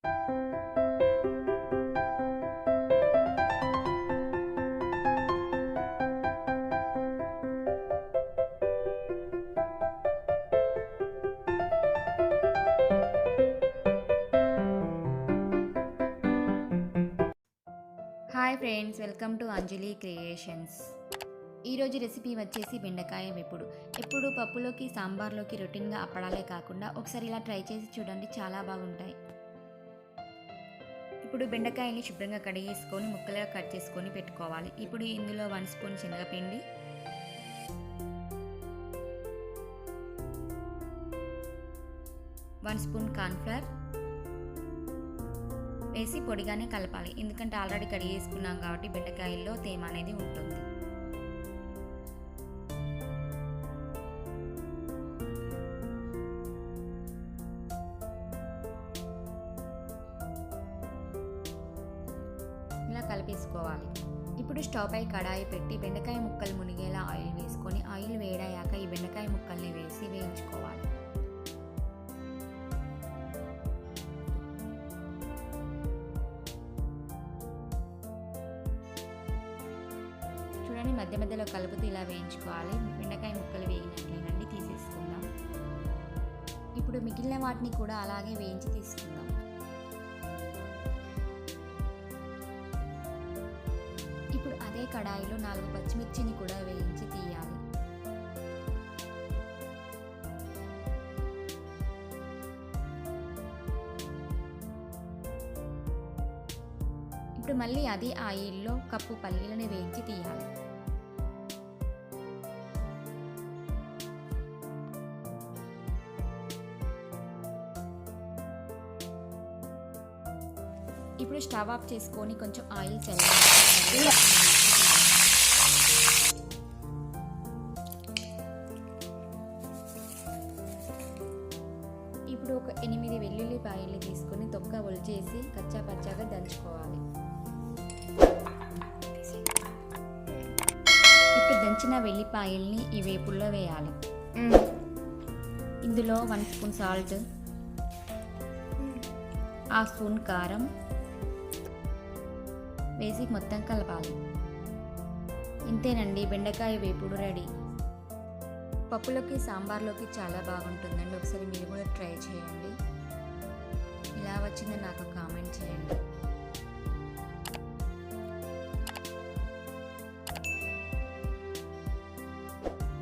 Hi friends, welcome to Anjali creations. ఈరోజు recipe వచ్చేసి బెండకాయ వేపుడు. ఎప్పుడు పప్పులోకి, సాంబార్లోకి రొటీన్గా అప్పడాలే కాకుండా ఒకసారి ఇలా ట్రై చేసి చూడండి, చాలా బాగుంటాయి. ఇప్పుడు బెండకాయని శుభ్రంగా కడిగేసుకొని ముక్కలుగా కట్ చేసుకొని పెట్టుకోవాలి. ఇప్పుడు ఇందులో 1 స్పూన్ శనగపిండి, 1 స్పూన్ కార్న్ఫ్లవర్ వేసి పొడిగానే కలపాలి. ఎందుకంటే ఆల్రెడీ కడిగేసుకున్నాం కాబట్టి బెండకాయల్లో తేమ అనేది ఉంటుంది. ఇలా కలిపేసుకోవాలి. ఇప్పుడు స్టవ్ పై కడాయి పెట్టి బెండకాయ ముక్కలు మునిగేలా ఆయిల్ వేసుకొని, ఆయిల్ వేడయ్యాక ఈ బెండకాయ ముక్కల్ని వేసి వేయించుకోవాలి. చూడండి, మధ్య మధ్యలో కలుపుతూ ఇలా వేయించుకోవాలి. బెండకాయ ముక్కలు వేగినట్లేనండి, తీసేసుకుందాం. ఇప్పుడు మిగిలిన వాటిని కూడా అలాగే వేయించి తీసుకుందాం. ఇప్పుడు అదే కడాయిలో 4 పచ్చిమిర్చిని కూడా వేయించి తీయాలి. ఇప్పుడు మళ్ళీ అదే ఆయిల్లో కప్పు పల్లీలను వేయించి తీయాలి. ఇప్పుడు స్టవ్ ఆఫ్ చేసుకొని కొంచెం ఆయిల్ చల్లాలి. ఇప్పుడు ఒక 8 వెల్లుల్లిపాయలు తీసుకొని తొక్క ఒలిచేసి కచ్చా పచ్చాగా దంచుకోవాలి. ఇప్పుడు దంచిన వెల్లిపాయల్ని ఈ వేపుల్లో వేయాలి. ఇందులో 1 స్పూన్ సాల్ట్, 1/2 స్పూన్ కారం వేసి మొత్తం కలపాలి. ఇంతేనండి, బెండకాయ వేపుడు రెడీ. పప్పులోకి, సాంబార్లోకి చాలా బాగుంటుందండి. ఒకసారి మీరు కూడా ట్రై చేయండి. ఇలా వచ్చిందని నాకు కామెంట్ చేయండి.